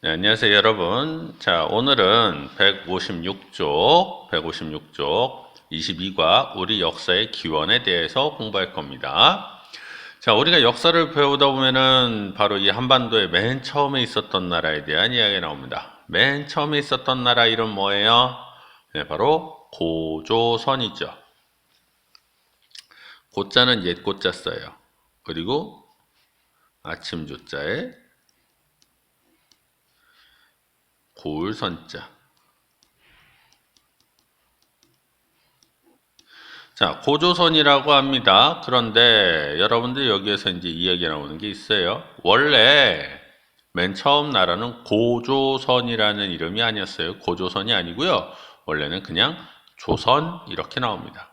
네, 안녕하세요, 여러분. 자, 오늘은 156쪽 22과 우리 역사의 기원에 대해서 공부할 겁니다. 자, 우리가 역사를 배우다 보면은 바로 이 한반도의 맨 처음에 있었던 나라에 대한 이야기가 나옵니다. 맨 처음에 있었던 나라 이름 뭐예요? 네, 바로 고조선이죠. 고자는 옛 고자 써요. 그리고 아침 조자에 고을선자. 자, 고조선이라고 합니다. 그런데 여러분들 여기에서 이제 이야기 나오는 게 있어요. 원래 맨 처음 나라는 고조선이라는 이름이 아니었어요. 고조선이 아니고요. 원래는 그냥 조선 이렇게 나옵니다.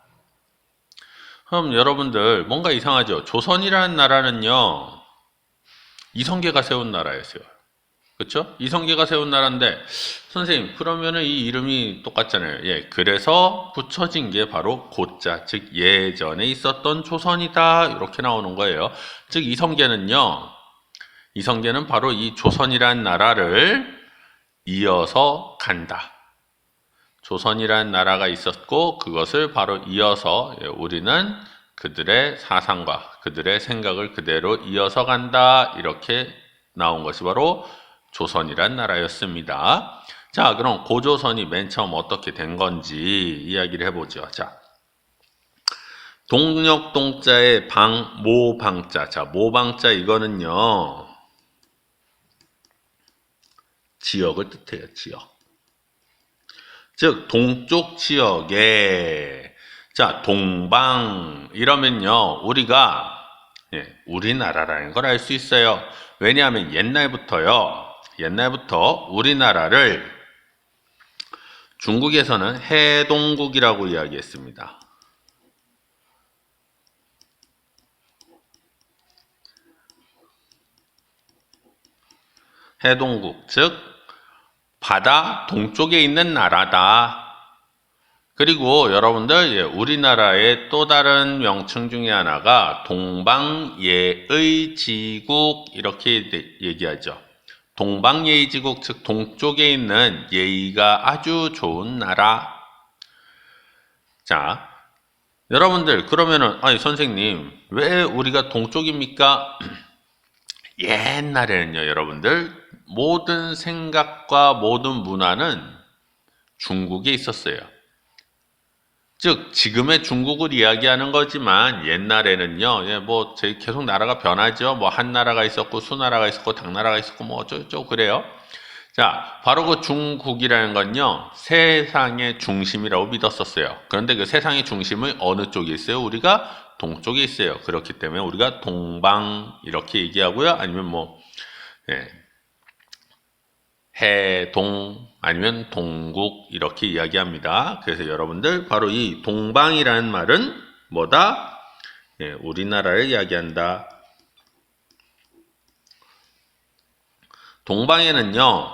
그럼 여러분들 뭔가 이상하죠? 조선이라는 나라는요. 이성계가 세운 나라였어요. 그렇죠? 이성계가 세운 나라인데 선생님 그러면은 이 이름이 똑같잖아요. 예, 그래서 붙여진 게 바로 고자, 즉 예전에 있었던 조선이다 이렇게 나오는 거예요. 즉 이성계는 바로 이 조선이란 나라를 이어서 간다. 조선이란 나라가 있었고 그것을 바로 이어서 우리는 그들의 사상과 그들의 생각을 그대로 이어서 간다 이렇게 나온 것이 바로 조선이란 나라였습니다. 자, 그럼 고조선이 맨 처음 어떻게 된 건지 이야기를 해보죠. 자, 동력동자의 모방자. 자, 모방자 이거는요. 지역을 뜻해요. 지역. 즉 동쪽 지역에 자, 동방 이러면요. 우리가 우리나라라는 걸 알 수 있어요. 왜냐하면 옛날부터 우리나라를 중국에서는 해동국이라고 이야기했습니다. 해동국, 즉 바다 동쪽에 있는 나라다. 그리고 여러분들 우리나라의 또 다른 명칭 중에 하나가 동방예의지국 이렇게 얘기하죠. 동방예의지국, 즉 동쪽에 있는 예의가 아주 좋은 나라. 자, 여러분들 그러면은 아니 선생님 왜 우리가 동쪽입니까? 옛날에는요 여러분들 모든 생각과 모든 문화는 중국에 있었어요. 즉 지금의 중국을 이야기하는 거지만 옛날에는요 뭐 계속 나라가 변하죠. 뭐 한나라가 있었고 수나라가 있었고 당나라가 있었고 뭐 어쩌고저쩌고 그래요. 자, 바로 그 중국이라는 건요 세상의 중심이라고 믿었었어요. 그런데 그 세상의 중심은 어느 쪽에 있어요? 우리가 동쪽에 있어요. 그렇기 때문에 우리가 동방 이렇게 얘기하고요. 아니면 뭐 해동 아니면 동국 이렇게 이야기합니다. 그래서 여러분들 바로 이 동방이라는 말은 뭐다? 우리나라를 이야기한다. 동방에는요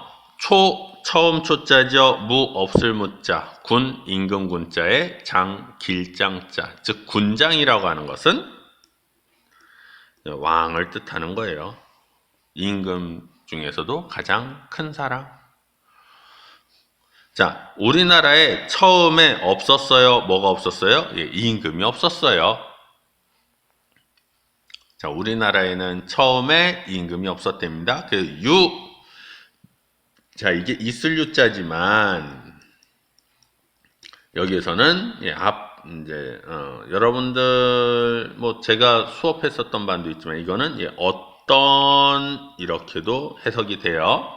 처음 초자죠. 무 없을 무자, 군 임금 군자에 장 길장자, 즉 군장이라고 하는 것은 왕을 뜻하는 거예요. 임금 중에서도 가장 큰 사람. 자, 우리나라에 처음에 없었어요. 뭐가 없었어요? 임금이 없었어요. 자, 우리나라에는 처음에 임금이 없었답니다. 자, 이게 있을 유자지만 여기에서는 여러분들 뭐 제가 수업했었던 반도 있지만 이거는 어떤 이렇게도 해석이 돼요.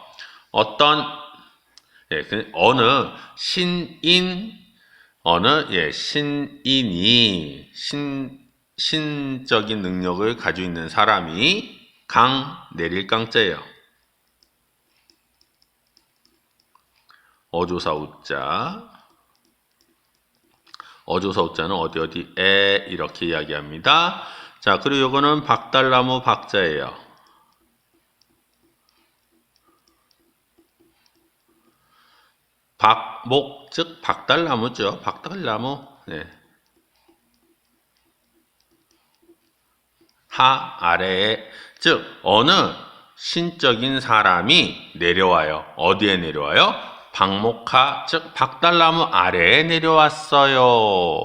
어떤 어느 신인이 신적인 능력을 가지고 있는 사람이 내릴 강자예요. 어조사 우자는 어디에 이렇게 이야기합니다. 자, 그리고 이거는 박달나무 박자예요. 박목, 즉 박달나무죠. 박달나무. 하 아래에 즉 어느 신적인 사람이 내려와요. 어디에 내려와요? 박목하, 즉 박달나무 아래에 내려왔어요.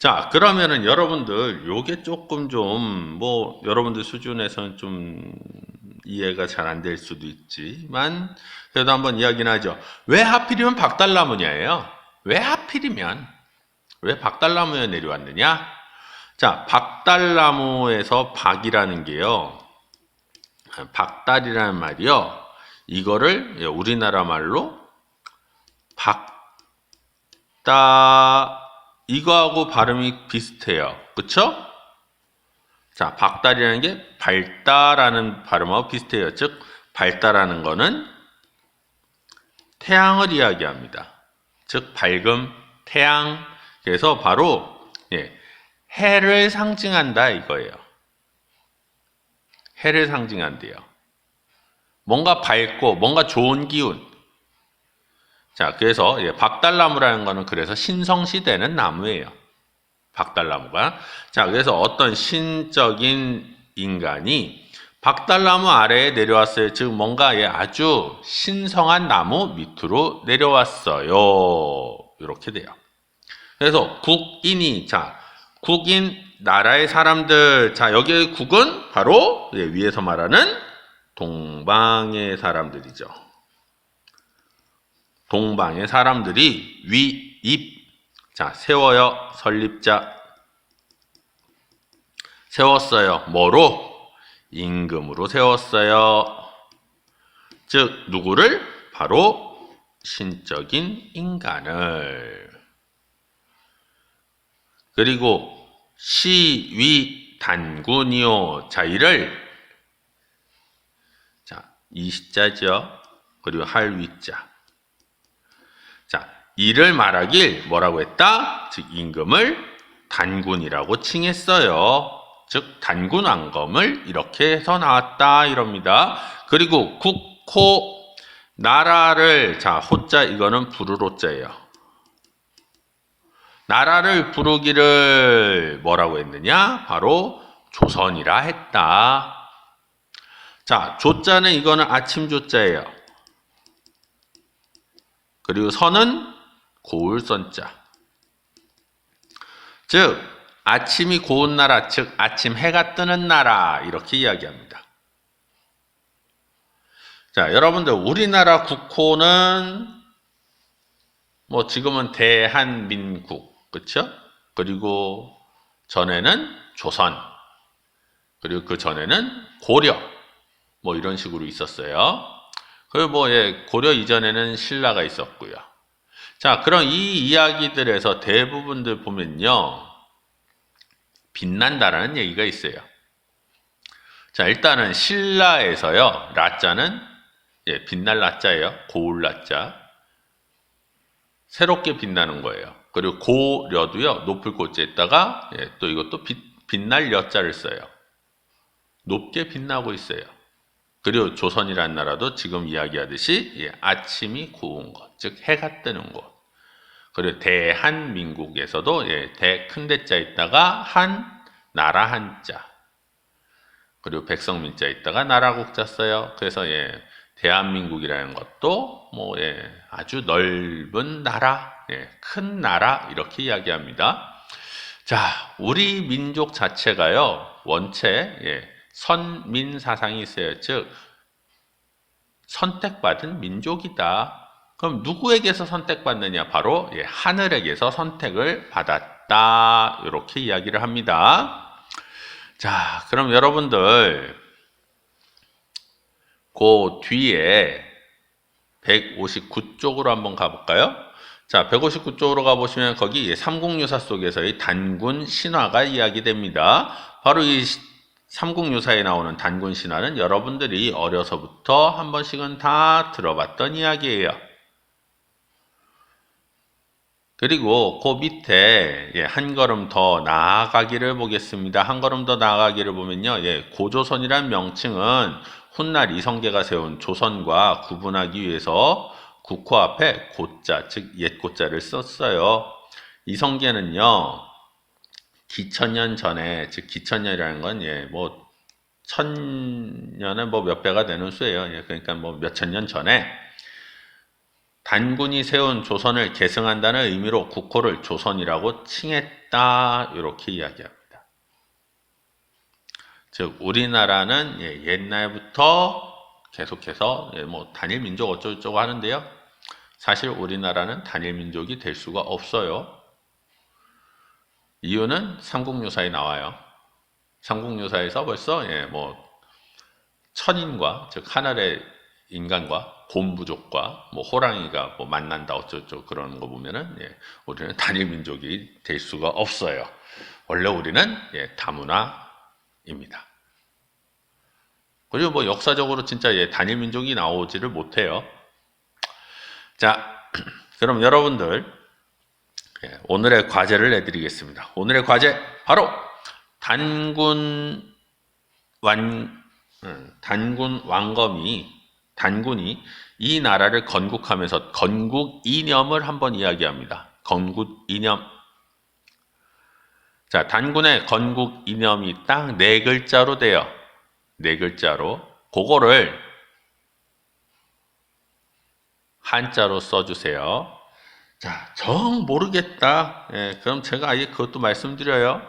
자, 그러면은 여러분들 요게 조금 좀 뭐 여러분들 수준에서는 좀 이해가 잘 안 될 수도 있지만 그래도 한번 이야기는 하죠. 왜 하필이면 박달나무냐예요. 왜 하필이면 왜 박달나무에 내려왔느냐? 자, 박달나무에서 박이라는 게요. 박달이라는 말이요. 이거를 우리나라 말로 박다 이거하고 발음이 비슷해요. 그쵸? 자, 박달이라는 게 밝다라는 발음하고 비슷해요. 즉, 밝다라는 거는 태양을 이야기합니다. 즉, 밝음, 태양. 그래서 바로 해를 상징한다 이거예요. 해를 상징한대요. 뭔가 밝고 뭔가 좋은 기운. 자, 그래서 박달나무라는 거는 그래서 신성시되는 나무예요. 박달나무가. 자, 그래서 어떤 신적인 인간이 박달나무 아래에 내려왔어요. 즉 뭔가 아주 신성한 나무 밑으로 내려왔어요. 이렇게 돼요. 그래서 국인이, 자, 국인 나라의 사람들. 자, 여기의 국은 바로 위에서 말하는 동방의 사람들이죠. 동방의 사람들이 위입. 자, 세워요. 설립자. 세웠어요. 뭐로? 임금으로 세웠어요. 즉, 누구를? 바로 신적인 인간을. 그리고 시위 단군이요. 자, 이를 자, 이 시자죠. 그리고 할 위자. 자, 이를 말하길 뭐라고 했다? 즉 임금을 단군이라고 칭했어요. 즉 단군 왕검을 이렇게 해서 나왔다 이럽니다. 그리고 국호 나라를 자 호자 이거는 부를 호자예요. 나라를 부르기를 뭐라고 했느냐? 바로 조선이라 했다. 자, 조자는 이거는 아침 조자예요. 그리고 선은 고울선자. 즉 아침이 고운 나라, 즉 아침 해가 뜨는 나라 이렇게 이야기합니다. 자, 여러분들 우리나라 국호는 뭐 지금은 대한민국, 그렇죠? 그리고 전에는 조선, 그리고 그 전에는 고려, 뭐 이런 식으로 있었어요. 그리고 뭐 고려 이전에는 신라가 있었고요. 자, 그럼 이 이야기들에서 대부분들 보면요, 빛난다라는 얘기가 있어요. 자, 일단은 신라에서요, 라자는 빛날 라자예요. 고울 라자. 새롭게 빛나는 거예요. 그리고 고려도요, 높을 고자에다가 또 이것도 빛날 여자를 써요. 높게 빛나고 있어요. 그리고 조선이라는 나라도 지금 이야기하듯이 아침이 고운 것, 즉 해가 뜨는 곳. 그리고 대한민국에서도 큰 대자 있다가 나라 한자. 그리고 백성민자 있다가 나라국자 써요. 그래서 대한민국이라는 것도 뭐 아주 넓은 나라, 큰 나라 이렇게 이야기합니다. 자, 우리 민족 자체가요, 원체 선민 사상이 있어요. 즉 선택받은 민족이다. 그럼 누구에게서 선택받느냐? 바로 하늘에게서 선택을 받았다. 이렇게 이야기를 합니다. 자, 그럼 여러분들 그 뒤에 159쪽으로 한번 가볼까요? 자, 159쪽으로 가보시면 거기 삼국유사 속에서의 단군 신화가 이야기됩니다. 바로 이 삼국유사에 나오는 단군 신화는 여러분들이 어려서부터 한 번씩은 다 들어봤던 이야기예요. 그리고 그 밑에 한 걸음 더 나아가기를 보겠습니다. 한 걸음 더 나아가기를 보면요, 고조선이란 명칭은 훗날 이성계가 세운 조선과 구분하기 위해서 국호 앞에 고자, 즉 옛고자를 썼어요. 이성계는요, 기천년 전에, 즉 기천년이라는 건 뭐 천년에 뭐 몇 배가 되는 수예요. 예, 그러니까 뭐 몇천 년 전에 단군이 세운 조선을 계승한다는 의미로 국호를 조선이라고 칭했다. 이렇게 이야기합니다. 즉 우리나라는 옛날부터 계속해서 뭐 단일 민족 어쩌고저쩌고 하는데요. 사실 우리나라는 단일 민족이 될 수가 없어요. 이유는 삼국유사에 나와요. 삼국유사에서 벌써 뭐 천인과 즉 하늘의 인간과 곰부족과 뭐 호랑이가 뭐 만난다 어쩌고저쩌고 그런 거 보면은 우리는 단일 민족이 될 수가 없어요. 원래 우리는 다문화입니다. 그리고 뭐 역사적으로 진짜 단일 민족이 나오지를 못해요. 자, 그럼 여러분들 오늘의 과제를 내드리겠습니다. 오늘의 과제 바로 단군 단군이 이 나라를 건국하면서 건국 이념을 한번 이야기합니다. 건국 이념. 자, 단군의 건국 이념이 딱 4글자로 돼요. 4글자로. 그거를 한자로 써주세요. 자, 정 모르겠다. 그럼 제가 아예 그것도 말씀드려요.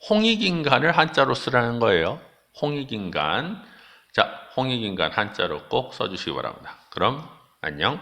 홍익인간을 한자로 쓰라는 거예요. 홍익인간. 자, 홍익인간 한자로 꼭 써주시기 바랍니다. 그럼 안녕.